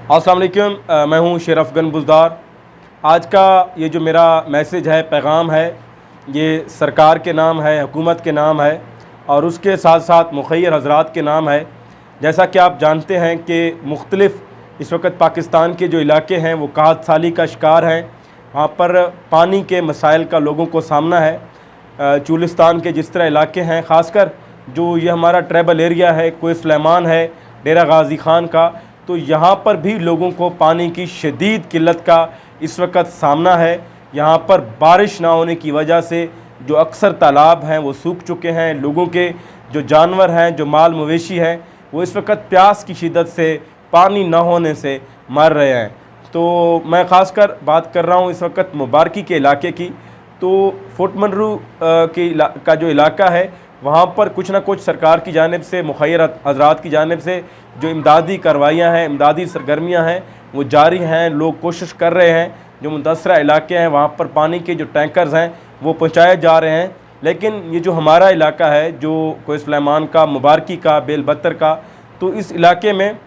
अस्सलाम वालेकुम, मैं हूं शेर अफ़ग़न बुज़दार। आज का ये जो मेरा मैसेज है, पैगाम है, ये सरकार के नाम है, हुकूमत के नाम है और उसके साथ साथ मुखय्यर हज़रात के नाम है। जैसा कि आप जानते हैं कि मुख्तलिफ़ इस वक्त पाकिस्तान के जो इलाके हैं वो काहत साली का शिकार हैं। वहाँ पर पानी के मसाइल का लोगों को सामना है। चुलिस्तान के जिस तरह इलाके हैं, ख़ासकर जो ये हमारा ट्राइबल एरिया है, कोई सुलेमान है, डेरा गाज़ी ख़ान का, तो यहाँ पर भी लोगों को पानी की शदीद किल्लत का इस वक्त सामना है। यहाँ पर बारिश ना होने की वजह से जो अक्सर तालाब हैं वो सूख चुके हैं। लोगों के जो जानवर हैं, जो माल मवेशी हैं, वो इस वक्त प्यास की शिद्दत से, पानी ना होने से मर रहे हैं। तो मैं ख़ासकर बात कर रहा हूँ इस वक्त मुबारकी के इलाके की। तो फोटमनरू का जो इलाका है, वहाँ पर कुछ ना कुछ सरकार की जानिब से, मुखय्यर हज़रात की जानिब से जो इमदादी कार्रवाइयाँ हैं, इमदादी सरगर्मियाँ हैं, वो जारी हैं। लोग कोशिश कर रहे हैं, जो मुतासरा इलाके हैं वहाँ पर पानी के जो टैंकर्स हैं वो पहुँचाए जा रहे हैं। लेकिन ये जो हमारा इलाका है, जो कोई सुलेमान का, मुबारकी का, बेलबत्तर का, तो इस इलाके में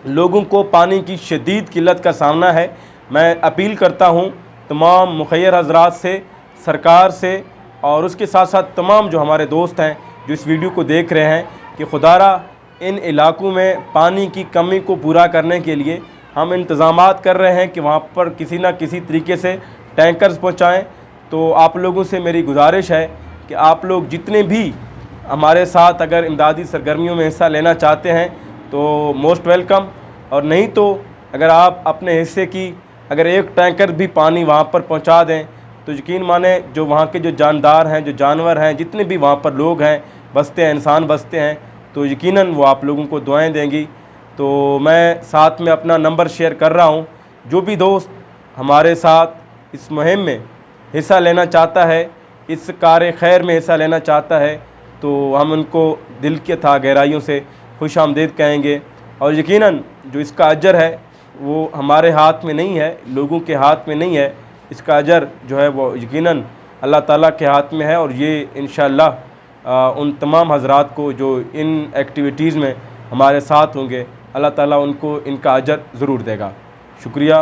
लोगों को पानी की शदीद किल्लत का सामना है। मैं अपील करता हूँ तमाम मुखय्यर हज़रात से, सरकार से और उसके साथ साथ तमाम जो हमारे दोस्त हैं जो इस वीडियो को देख रहे हैं कि खुदारा इन इलाकों में पानी की कमी को पूरा करने के लिए हम इंतज़ामात कर रहे हैं कि वहाँ पर किसी न किसी तरीके से टैंकर्स पहुँचाएँ। तो आप लोगों से मेरी गुजारिश है कि आप लोग जितने भी हमारे साथ अगर इमदादी सरगर्मियों में हिस्सा लेना चाहते हैं तो मोस्ट वेलकम, और नहीं तो अगर आप अपने हिस्से की अगर एक टैंकर भी पानी वहाँ पर पहुँचा दें तो यकीन माने जो वहाँ के जो जानदार हैं, जो जानवर हैं, जितने भी वहाँ पर लोग हैं, बसते हैं, इंसान बसते हैं, तो यकीनन वो आप लोगों को दुआएं देंगी। तो मैं साथ में अपना नंबर शेयर कर रहा हूँ। जो भी दोस्त हमारे साथ इस मुहिम में हिस्सा लेना चाहता है, इस कार खैर में हिस्सा लेना चाहता है, तो हम उनको दिल के था गहराइयों से खुश आमदीद कहेंगे। और यकीनन जो इसका अजर है वो हमारे हाथ में नहीं है, लोगों के हाथ में नहीं है। इसका अजर जो है वो यकीनन अल्लाह ताला के हाथ में है। और ये इंशाअल्लाह उन तमाम हज़रात को जो इन एक्टिविटीज़ में हमारे साथ होंगे, अल्लाह ताला उनको इनका अजर ज़रूर देगा। शुक्रिया।